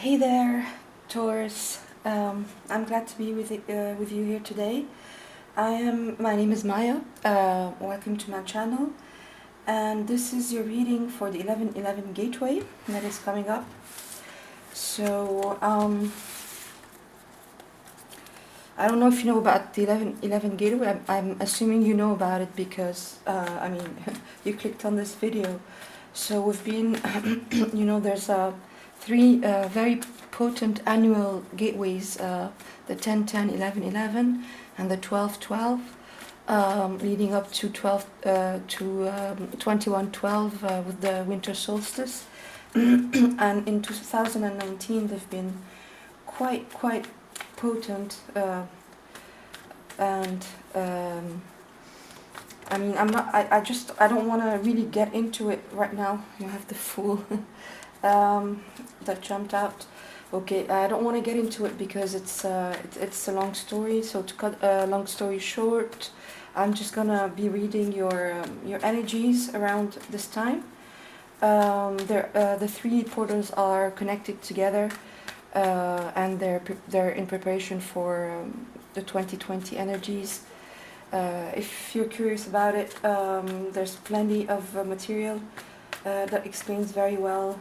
Hey there, Taurus. I'm glad to be with you here today. My name is Maya. Welcome to my channel, and this is your reading for the 11 Gateway that is coming up. So I don't know if you know about the 11 Gateway. I'm assuming you know about it because you clicked on this video. So we've been, there's three very potent annual gateways, the 10-10, 11-11, and the 12-12, leading up to 21-12 with the winter solstice. And in 2019, they've been quite potent, and I don't want to really get into it right now. You have the fool that jumped out. Okay, I don't want to get into it because it's a long story. So to cut a long story short, I'm just gonna be reading your energies around this time. The three portals are connected together, and they're in preparation for the 2020 energies. If you're curious about it, there's plenty of material that explains very well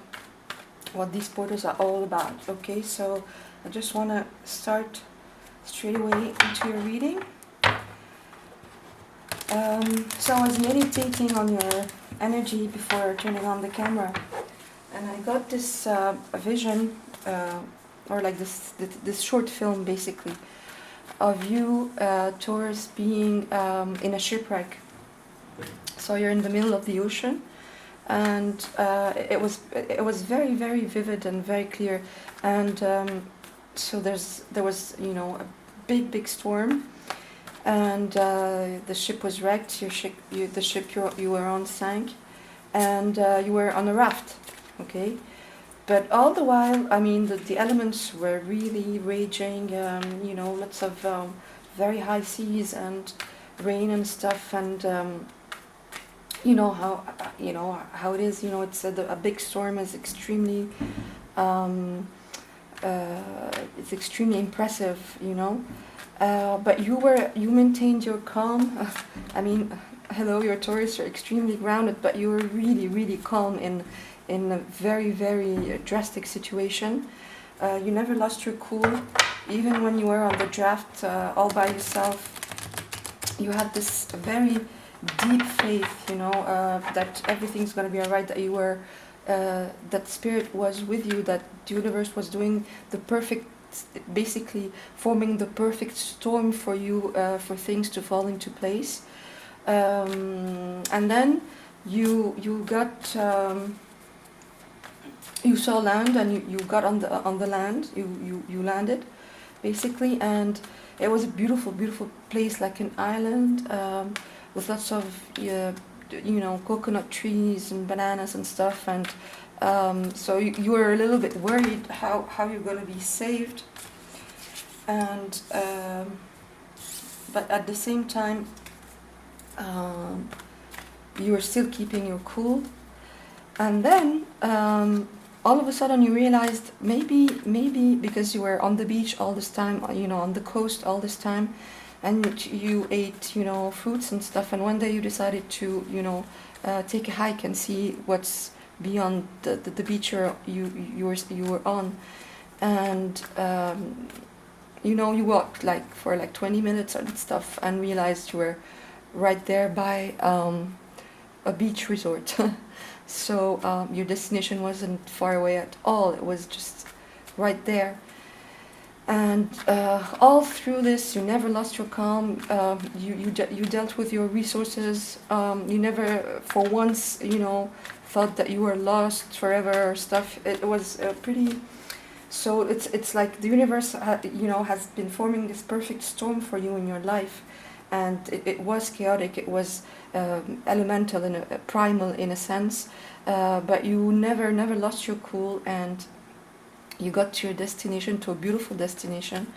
what these portals are all about. Okay, so I just want to start straight away into your reading. So I was meditating on your energy before turning on the camera, and I got this vision, or like this short film basically, of you, Taurus, being in a shipwreck. So you're in the middle of the ocean, and it was very vivid and very clear. And so there was a big storm, and the ship was wrecked. The ship you were on sank, and you were on a raft. Okay. But all the while, the elements were really raging, lots of very high seas and rain and stuff, and you know how it is. It's a big storm is extremely, it's extremely impressive, But you maintained your calm. Hello, you're Taurus. You're extremely grounded, but you were really calm in a very drastic situation. You never lost your cool, even when you were on the draft all by yourself. You had this very deep faith, that everything's going to be alright, that you were, that spirit was with you, that the universe was doing the perfect, basically forming the perfect storm for you, for things to fall into place. And then you got... you saw land, and you got on the land. You landed, basically, and it was a beautiful place, like an island, with lots of coconut trees and bananas and stuff. And so you were a little bit worried how you're going to be saved, and but at the same time, you were still keeping your cool. And then all of a sudden you realized maybe because you were on the beach all this time, on the coast all this time, and you ate, fruits and stuff, and one day you decided to, take a hike and see what's beyond the beach you were on. And you walked for 20 minutes and stuff, and realized you were right there by a beach resort. So your destination wasn't far away at all. It was just right there. And all through this, you never lost your calm. You dealt with your resources. You never, for once, thought that you were lost forever or stuff. It was pretty. So it's like the universe, has been forming this perfect storm for you in your life, and it was chaotic. It was elemental and primal in a sense, but you never lost your cool, and you got to your destination, to a beautiful destination,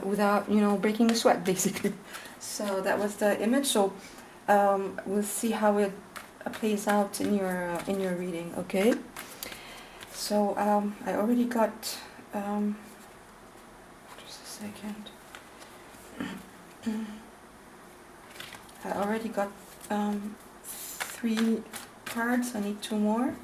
without breaking a sweat, basically. So that was the image. So we'll see how it plays out in your reading. Okay. So I already got, just a second. I already got 3 cards. I need 2 more.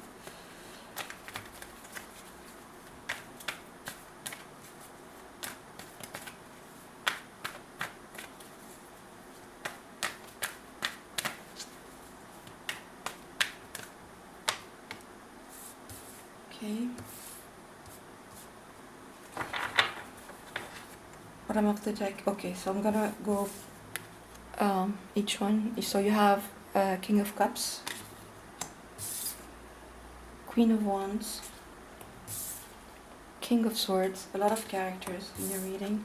Okay. Bottom of the deck. Okay, so I'm gonna go each one. So you have King of Cups, Queen of Wands, King of Swords, a lot of characters in your reading,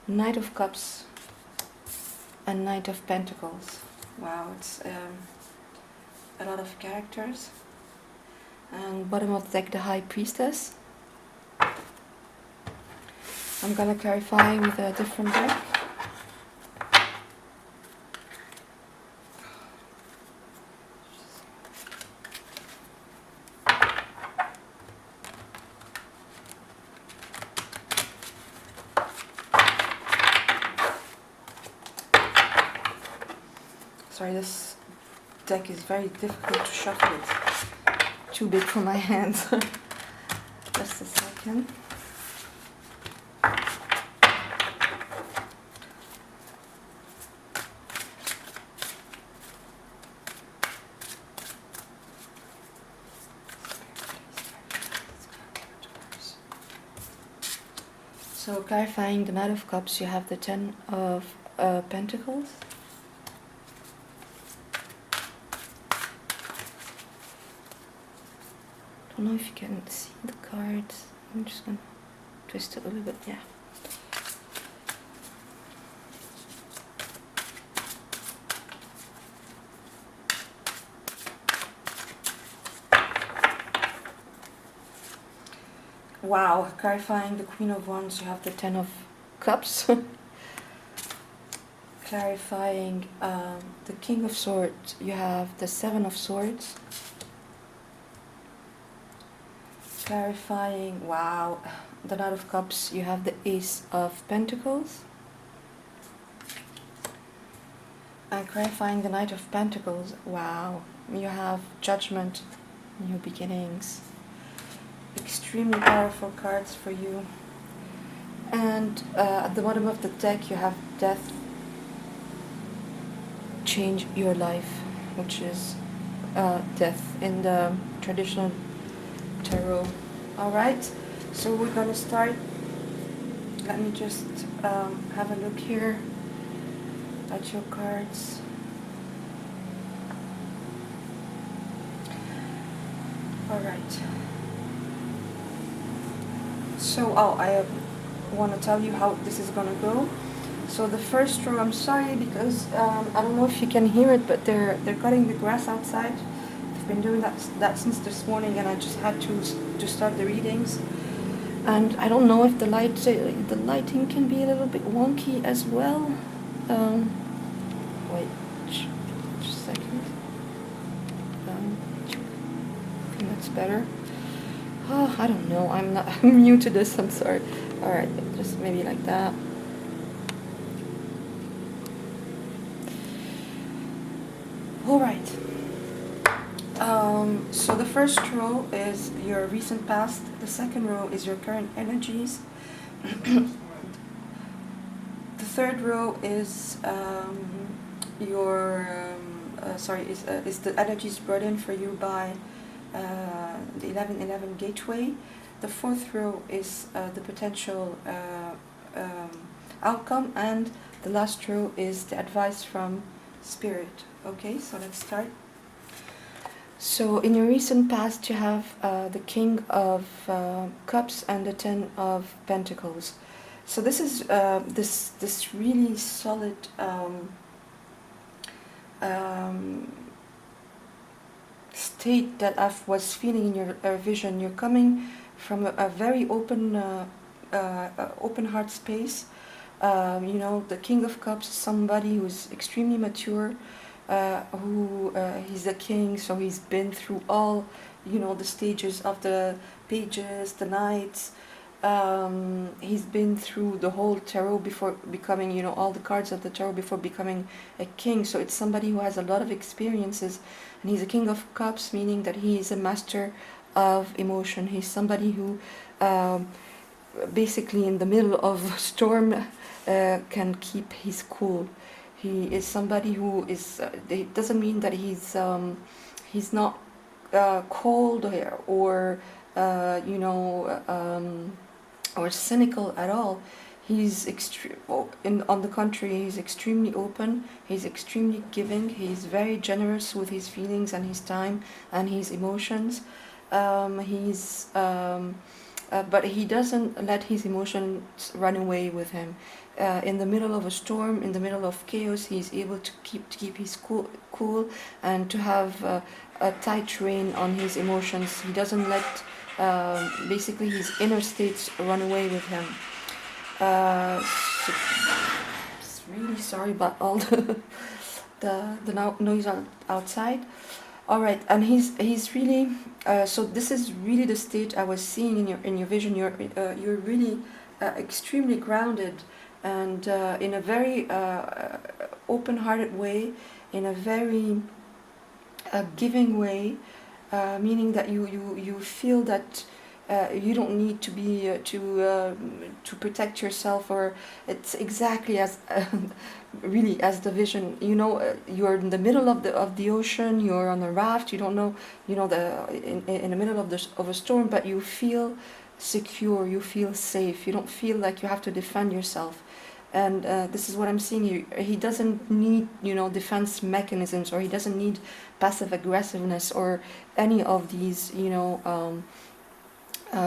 Knight of Cups, and Knight of Pentacles. Wow, it's a lot of characters. And bottom of the deck, the High Priestess. I'm gonna clarify with a different deck. Sorry, this deck is very difficult to shuffle. It's too big for my hands. Just a second. So clarifying the Knight of Cups, you have the Ten of Pentacles. I don't know if you can see the cards. I'm just gonna twist it a little bit, yeah. Wow, clarifying the Queen of Wands, you have the Ten of Cups. Clarifying the King of Swords, you have the Seven of Swords. Clarifying, wow, the Knight of Cups, you have the Ace of Pentacles. And clarifying the Knight of Pentacles, wow, you have Judgment, New Beginnings. Extremely powerful cards for you. And at the bottom of the deck you have Death, Change Your Life, which is death in the traditional tarot. Alright, so we're gonna start. Let me just have a look here at your cards. Alright. So, I want to tell you how this is going to go. So the first row, I'm sorry because I don't know if you can hear it, but they're cutting the grass outside. They've been doing that since this morning, and I just had to start the readings. And I don't know if the lighting can be a little bit wonky as well. Wait, just a second. I think that's better. Oh, I don't know. I'm new to this. I'm sorry. All right, just maybe like that. All right. So the first row is your recent past. The second row is your current energies. The third row is is the energies brought in for you by the 11Gateway. The fourth row is the potential outcome, and the last row is the advice from Spirit. Okay, so let's start. So in your recent past, you have the King of Cups and the Ten of Pentacles. So this is this really solid state that I was feeling in your vision. You're coming from a very open heart space. You know, the King of Cups is somebody who's extremely mature, he's a king, so he's been through all, you know, the stages of the pages, the knights. He's been through the whole tarot before becoming, you know, all the cards of the tarot before becoming a king. So it's somebody who has a lot of experiences, and he's a king of cups, meaning that he is a master of emotion. He's somebody who basically in the middle of a storm can keep his cool. He is somebody who is, it doesn't mean that he's not cold or or cynical at all. He's on the contrary, he's extremely open, he's extremely giving, he's very generous with his feelings and his time and his emotions. But he doesn't let his emotions run away with him. In the middle of a storm, in the middle of chaos, he's able to keep his cool and to have a tight rein on his emotions. He doesn't let basically his inner states run away with him. So, really sorry about all the noise outside. All right, and he's really so this is really the state I was seeing in your vision. You're really extremely grounded and in a very open-hearted way, in a very giving way, meaning that you feel that you don't need to be to protect yourself, or it's exactly as really as the vision. You know, you're in the middle of the ocean. You're on a raft. You don't know, in the middle of a storm, but you feel secure. You feel safe. You don't feel like you have to defend yourself. And this is what I'm seeing. He doesn't need, defense mechanisms, or he doesn't need passive aggressiveness or any of these,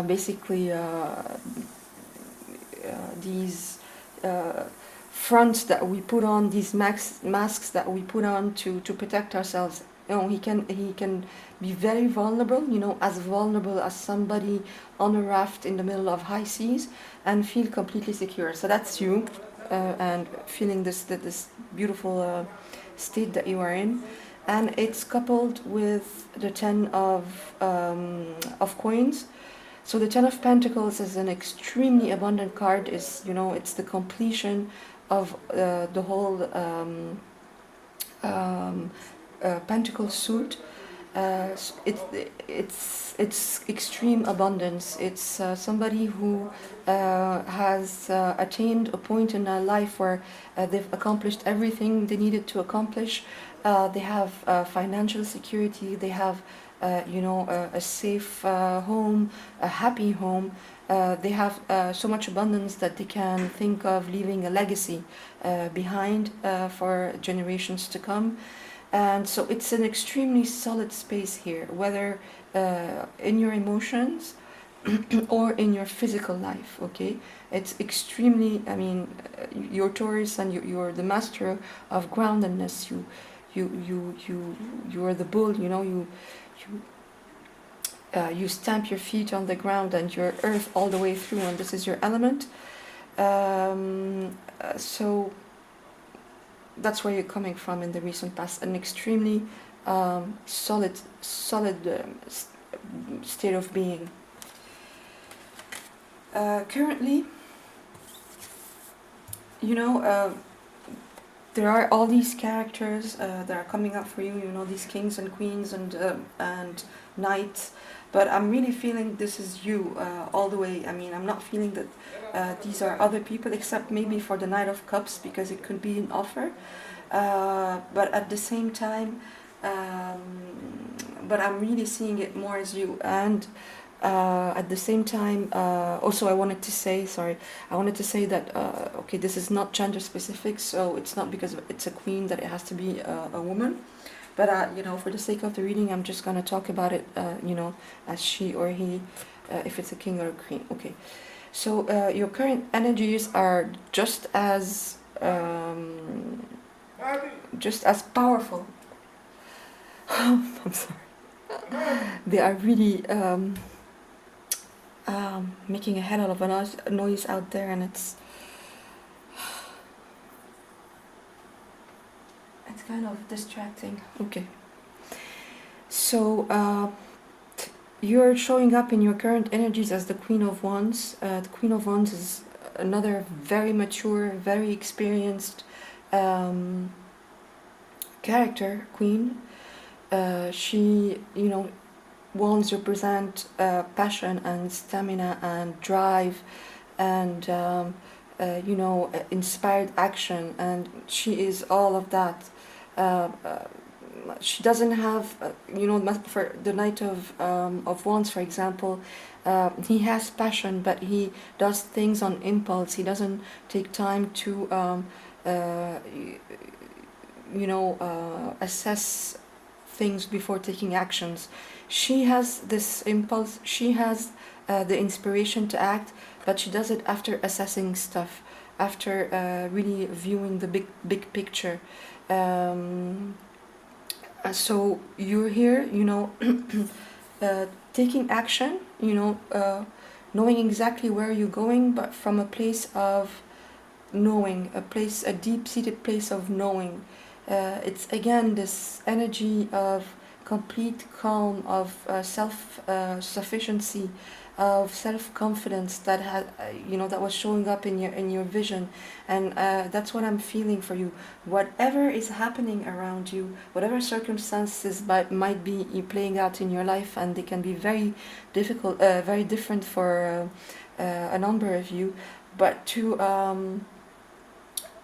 basically these fronts that we put on, these masks that we put on to protect ourselves. He can be very vulnerable, as vulnerable as somebody on a raft in the middle of high seas, and feel completely secure. So that's you, and feeling this beautiful state that you are in. And it's coupled with the 10 of coins. So the 10 of Pentacles is an extremely abundant card. It's the completion of the whole Pentacle suit. It's extreme abundance. It's somebody who has attained a point in their life where they've accomplished everything they needed to accomplish. They have financial security. They have a safe home, a happy home. They have so much abundance that they can think of leaving a legacy behind for generations to come. And so it's an extremely solid space here, whether in your emotions or in your physical life, okay? It's extremely, you're Taurus, and you're the master of groundedness. You're the bull, you stamp your feet on the ground and your earth all the way through, and this is your element. So that's where you're coming from in the recent past, an extremely solid state of being. Currently, there are all these characters that are coming up for you, these kings and queens and knights, but I'm really feeling this is you all the way. I'm not feeling that these are other people, except maybe for the Knight of Cups, because it could be an offer, but at the same time, but I'm really seeing it more as you. And at the same time, also I wanted to say that okay, this is not gender specific, so it's not because it's a queen that it has to be a woman, but for the sake of the reading, I'm just going to talk about it as she or he, if it's a king or a queen. Okay, so your current energies are just as powerful. I'm sorry. They are really making a hell of a noise out there, and it's kind of distracting. Okay, so you're showing up in your current energies as the Queen of Wands. The Queen of Wands is another very mature, very experienced character, queen. She, wands represent passion and stamina and drive and inspired action, and she is all of that. She doesn't have, for the Knight of Wands, for example, he has passion, but he does things on impulse. He doesn't take time to, assess things before taking actions. She has this impulse. She has the inspiration to act, but she does it after assessing stuff, after really viewing the big picture. So you're here, taking action, knowing exactly where you're going, but from a place of knowing, a deep-seated place of knowing. It's again this energy of complete calm, of self-sufficiency, of self-confidence that that was showing up in your vision, and that's what I'm feeling for you. Whatever is happening around you, whatever circumstances might be playing out in your life, and they can be very difficult, very different for a number of you, but to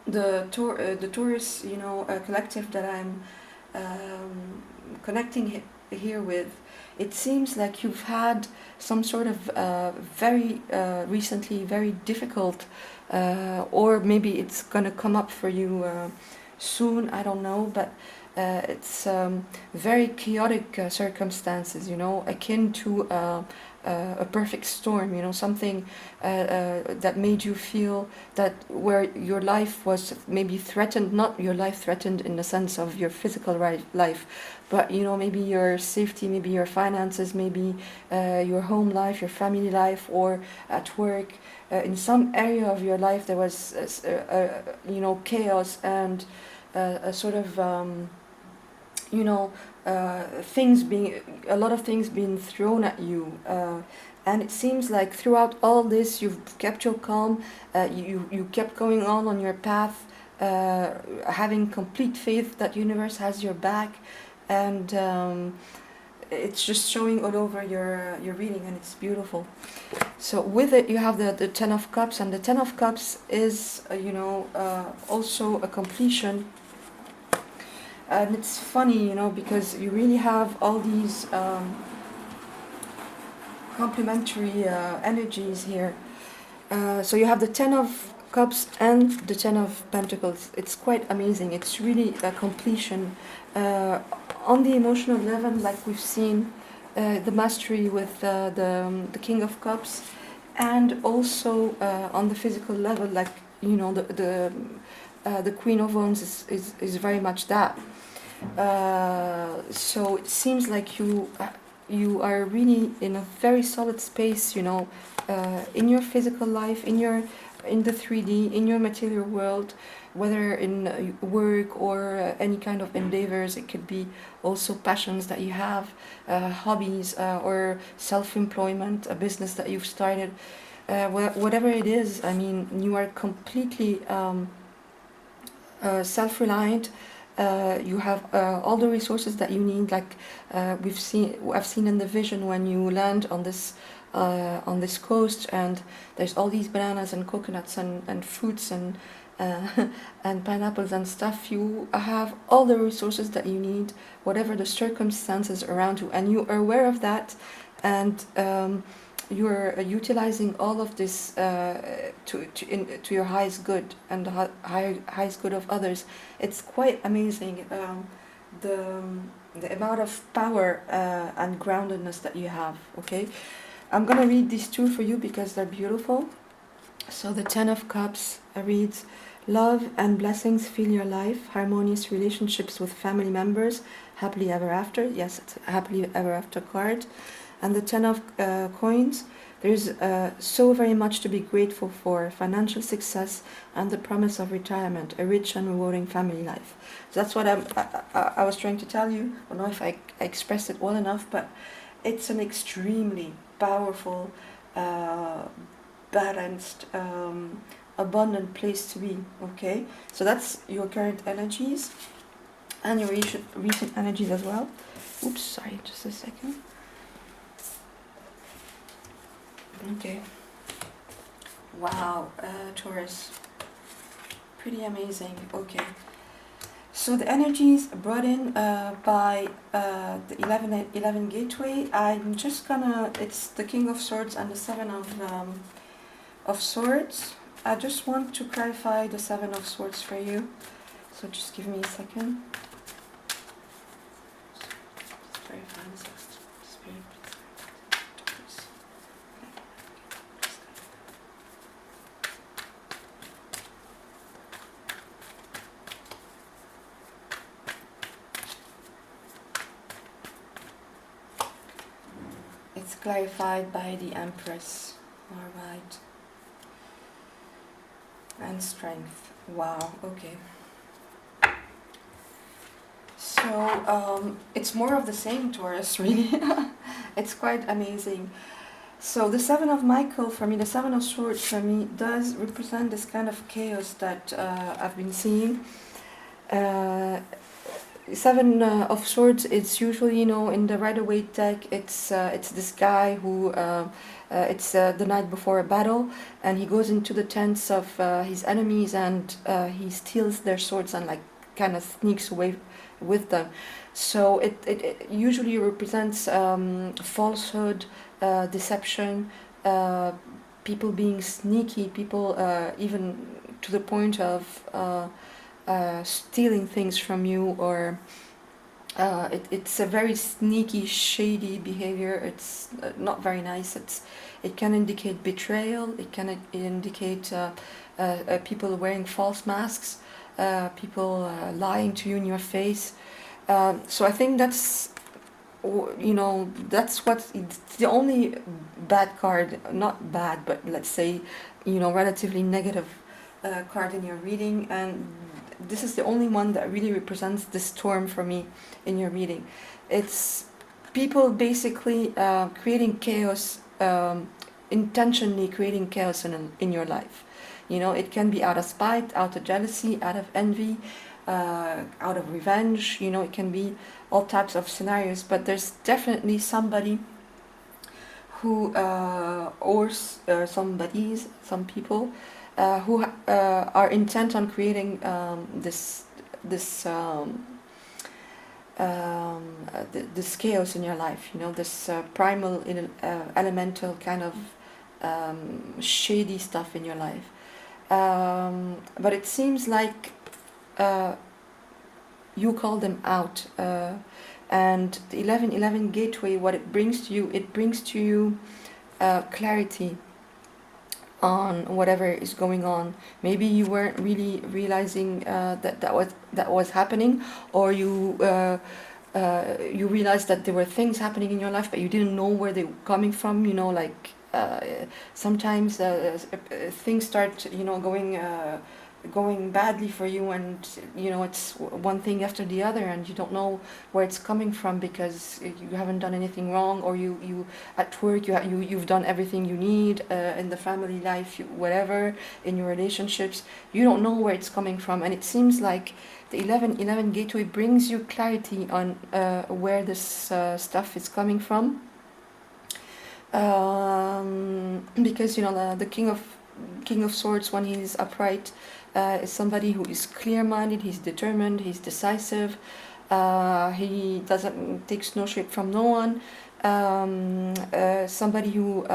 the Taurus, collective that I'm connecting here with, it seems like you've had some sort of very recently very difficult, or maybe it's gonna come up for you soon. I don't know, but it's very chaotic circumstances, akin to a perfect storm, something that made you feel that where your life was maybe threatened, not your life threatened in the sense of your physical life, but maybe your safety, maybe your finances, maybe your home life, your family life, or at work. In some area of your life there was chaos and a sort of a lot of things being thrown at you, and it seems like throughout all this you've kept your calm, you kept going on your path, having complete faith that universe has your back, and it's just showing all over your reading, and it's beautiful. So with it you have the Ten of Cups, and the Ten of Cups is also a completion. And it's funny, because you really have all these complementary energies here. So you have the Ten of Cups and the Ten of Pentacles. It's quite amazing. It's really a completion. On the emotional level, like we've seen, the mastery with the King of Cups, and also on the physical level, like the Queen of Wands is very much that. So it seems like you are really in a very solid space, in your physical life, in the 3D, in your material world, whether in work or any kind of endeavors. It could be also passions that you have, hobbies, or self-employment, a business that you've started. Whatever it is, I mean, you are completely self-reliant. You have all the resources that you need, like I've seen in the vision when you land on this coast, and there's all these bananas and coconuts and fruits and and pineapples and stuff. You have all the resources that you need, whatever the circumstances around you, and you are aware of that, and you're utilizing all of this to your highest good and the highest good of others. It's quite amazing, the amount of power and groundedness that you have. Okay, I'm gonna read these two for you because they're beautiful. So the Ten of Cups reads: love and blessings fill your life, harmonious relationships with family members, happily ever after. Yes, it's a happily ever after card. And the Ten of Coins, there's so very much to be grateful for: financial success and the promise of retirement, a rich and rewarding family life. So that's what I was trying to tell you. I don't know if I expressed it well enough, but it's an extremely powerful, balanced, abundant place to be. Okay, so that's your current energies and your recent energies as well. Oops, sorry, just a second. Okay. Wow, Taurus. Pretty amazing. Okay. So the energies brought in by the 11 Gateway, I'm just gonna, it's the King of Swords and the Seven of Swords. I just want to clarify the Seven of Swords for you. So just give me a second. Just clarify this. Spirit. It's clarified by the Empress. Alright. And strength. Wow, okay. So, it's more of the same, Taurus, really. It's quite amazing. So the Seven of Michael, for me, the Seven of Swords, for me, does represent this kind of chaos that I've been seeing. Seven of Swords, it's usually, in the Rider-Waite deck, it's this guy who, it's the night before a battle, and he goes into the tents of his enemies, and he steals their swords and like kind of sneaks away with them. So it usually represents falsehood, deception, people being sneaky, people even to the point of stealing things from you, or it's a very sneaky, shady behavior. It's not very nice. It can indicate betrayal. It can indicate people wearing false masks, people lying to you in your face. So I think that's that's what it's the only bad card, not bad, but let's say relatively negative card in your reading, and this is the only one that really represents the storm for me in your reading. It's people basically creating chaos, intentionally creating chaos in your life. It can be out of spite, out of jealousy, out of envy, out of revenge. It can be all types of scenarios, but there's definitely somebody who or some people who are intent on creating this chaos in your life. This primal, elemental kind of shady stuff in your life. But it seems like you call them out. And the 11 Gateway, what it brings to you clarity on whatever is going on. Maybe you weren't really realizing that was happening, or you realized that there were things happening in your life, but you didn't know where they were coming from. Sometimes things start going badly for you, and it's one thing after the other, and you don't know where it's coming from, because you haven't done anything wrong, or you at work you've done everything you need, in the family life, whatever, in your relationships, you don't know where it's coming from. And it seems like the 11 Gateway brings you clarity on where this stuff is coming from, because the King of Swords, when he's upright, is somebody who is clear-minded, he's determined, he's decisive, he takes no shit from no one, somebody who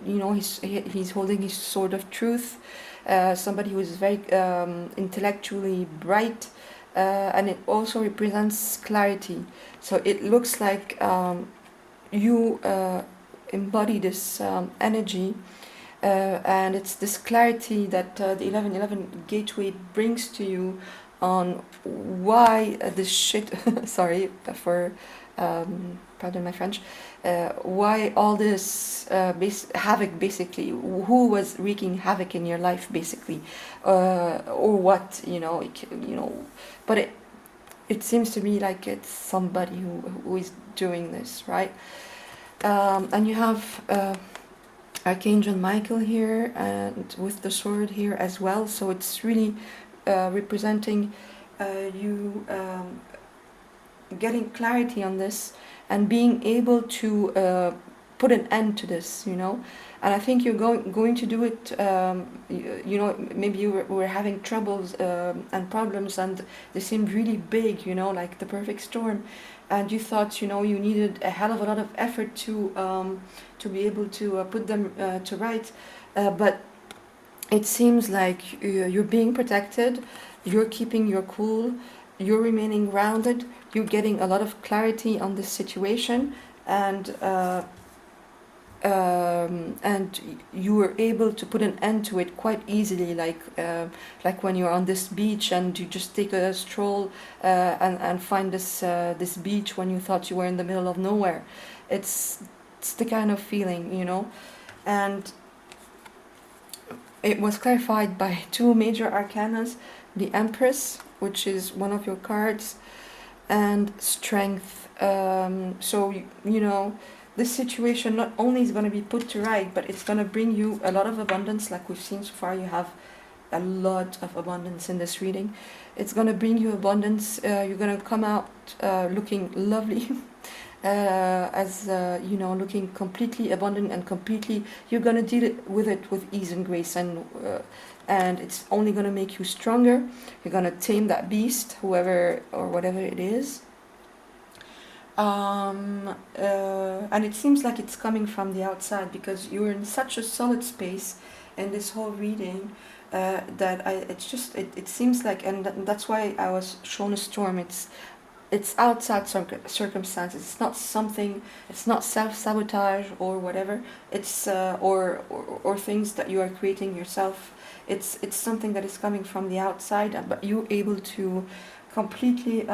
he's holding his sword of truth, somebody who is very intellectually bright, and it also represents clarity. So it looks like you embody this energy. And it's this clarity that the 11 Gateway brings to you on why this shit, sorry for, pardon my French, why all this havoc, basically, who was wreaking havoc in your life, basically, or what, but it seems to me like it's somebody who is doing this, right? And you have Archangel Michael here, and with the sword here as well. So it's really representing you getting clarity on this and being able to put an end to this, you know. And I think you're going to do it. You know, maybe you were having troubles and problems, and they seemed really big, you know, like the perfect storm. And you thought, you know, you needed a hell of a lot of effort to be able to put them to right. But it seems like you're being protected, you're keeping your cool, you're remaining grounded, you're getting a lot of clarity on this situation, and you were able to put an end to it quite easily, like when you're on this beach and you just take a stroll and find this beach when you thought you were in the middle of nowhere. It's the kind of feeling, you know. And it was clarified by two major arcanas, the Empress, which is one of your cards, and Strength. So, you know, this situation not only is going to be put to right, but it's going to bring you a lot of abundance. Like we've seen so far, you have a lot of abundance in this reading. It's going to bring you abundance. You're going to come out looking lovely. As you know, looking completely abundant and completely, you're gonna deal with it with ease and grace, and it's only gonna make you stronger. You're gonna tame that beast, whoever or whatever it is. And it seems like it's coming from the outside, because you're in such a solid space in this whole reading that it seems like, and that's why I was shown a storm. It's outside circumstances. It's not something. It's not self-sabotage or whatever. It's or things that you are creating yourself. It's something that is coming from the outside, but you're able to completely,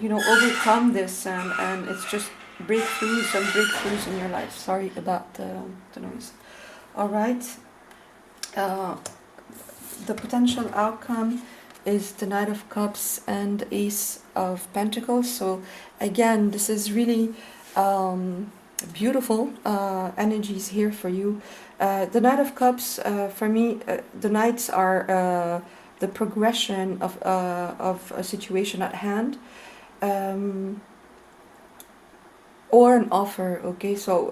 you know, overcome this, and it's just breakthroughs in your life. Sorry about the noise. All right. The potential outcome is the Knight of Cups and Ace of Pentacles. So again, this is really beautiful energies here for you. The Knight of Cups, for me, the Knights are the progression of a situation at hand. Or an offer, okay? So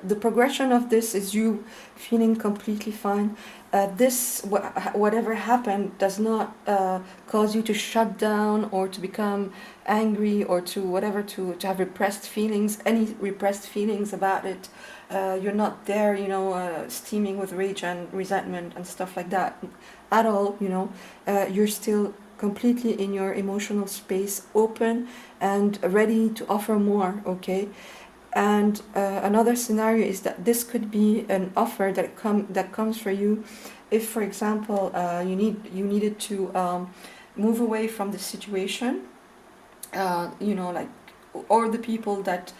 the progression of this is you feeling completely fine. Whatever happened does not cause you to shut down or to become angry or to whatever, to have repressed feelings, any repressed feelings about it. You're not there, you know, steaming with rage and resentment and stuff like that at all, you know. You're still completely in your emotional space, open and ready to offer more, okay? And another scenario is that this could be an offer that comes for you if, for example, you needed to move away from the situation, you know, like, or the people that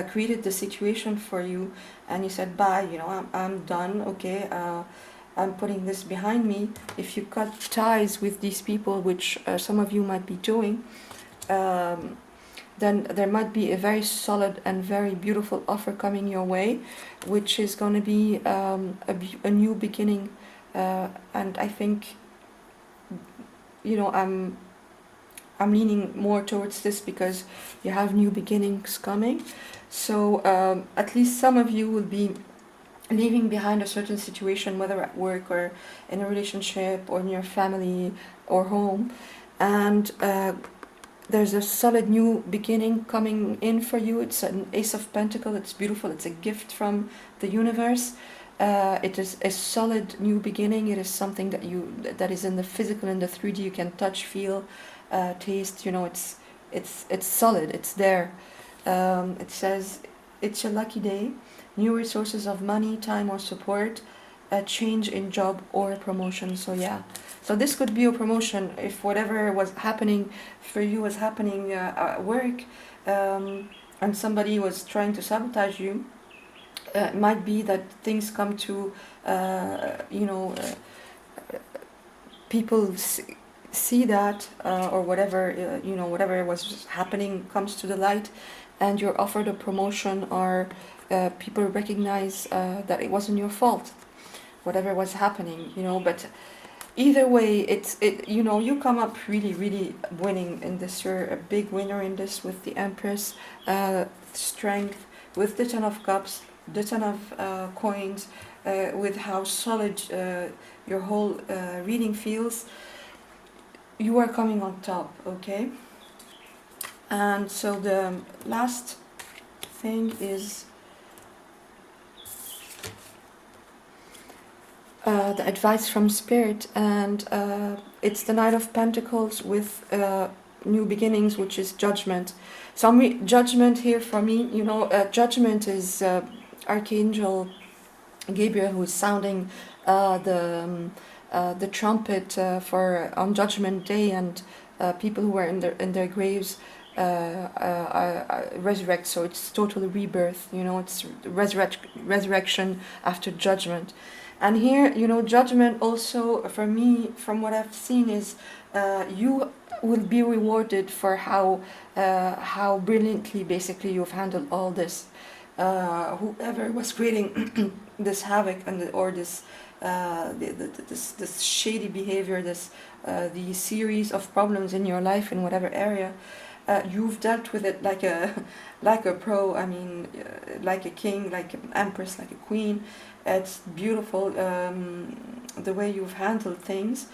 created the situation for you, and you said, bye, you know, I'm done, okay, I'm putting this behind me. If you cut ties with these people, which some of you might be doing, then there might be a very solid and very beautiful offer coming your way, which is going to be a new beginning. And I think, you know, I'm leaning more towards this because you have new beginnings coming. So at least some of you will be leaving behind a certain situation, whether at work or in a relationship or in your family or home, and there's a solid new beginning coming in for you. It's an Ace of Pentacles. It's beautiful. It's a gift from the universe. It is a solid new beginning. It is something that is in the physical, in the 3D. You can touch, feel, taste. You know, it's solid. It's there. It says it's a lucky day. New resources of money, time, or support, a change in job or a promotion. So yeah, so this could be a promotion if whatever was happening for you was happening at work, and somebody was trying to sabotage you. It might be that things come to, you know, people see that, or whatever, you know, whatever was happening comes to the light, and you're offered a promotion, or people recognize that it wasn't your fault, whatever was happening, but either way, you come up really winning in this. You're a big winner in this with the Empress, strength, with the Ten of Cups, the Ten of Coins, with how solid your whole reading feels. You are coming on top, okay? And so the last thing is the advice from Spirit, and it's the Knight of Pentacles with new beginnings, which is judgment. So judgment here for me, judgment is Archangel Gabriel, who is sounding the trumpet for on Judgment Day, and people who are in their graves resurrect. So it's total rebirth. It's resurrection after judgment. And here, judgment also, for me, from what I've seen, is you will be rewarded for how brilliantly, basically, you've handled all this. Whoever was creating this havoc or this this shady behavior, the series of problems in your life in whatever area, you've dealt with it like a pro. I mean, like a king, like an empress, like a queen. It's beautiful the way you've handled things,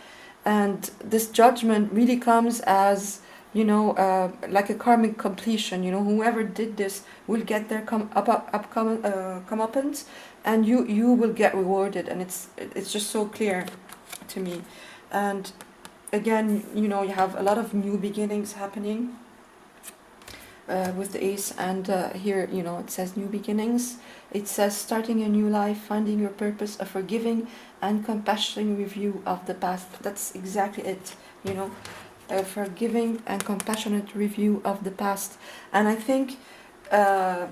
and this judgment really comes as like a karmic completion. Whoever did this will get their comeuppance, and you will get rewarded, and it's just so clear to me. And again, you have a lot of new beginnings happening with the Ace, and here, it says new beginnings. It says starting a new life, finding your purpose, a forgiving and compassionate review of the past. That's exactly it, a forgiving and compassionate review of the past. And I think, and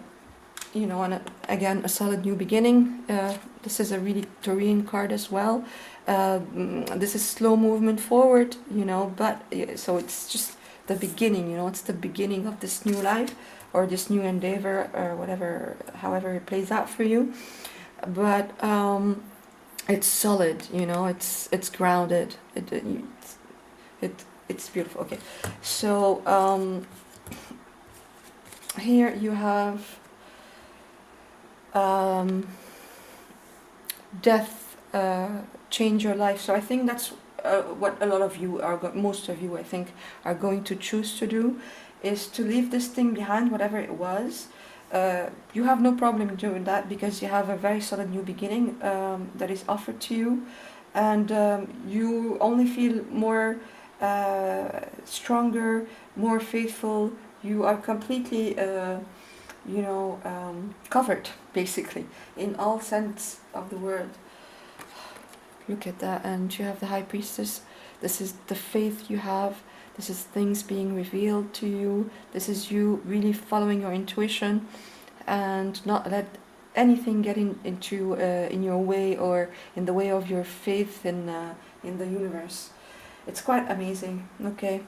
again, a solid new beginning. This is a really Taurian card as well. This is slow movement forward, but so it's just the beginning, it's the beginning of this new life or this new endeavor or whatever, however it plays out for you. But it's solid, it's grounded. It's beautiful. Okay, so here you have death change your life. So I think that's what a lot of you most of you, I think, are going to choose to do, is to leave this thing behind, whatever it was. You have no problem doing that because you have a very solid new beginning that is offered to you, and you only feel more stronger, more faithful. You are completely covered, basically, in all sense of the word. Look at that. And you have the High Priestess. This is the faith you have. This is things being revealed to you. This is you really following your intuition and not let anything get into in your way or in the way of your faith in the universe. It's quite amazing. Okay,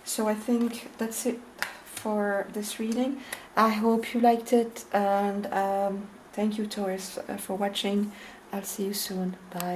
so I think that's it for this reading. I hope you liked it, and thank you, Taurus, for watching. I'll see you soon. Bye.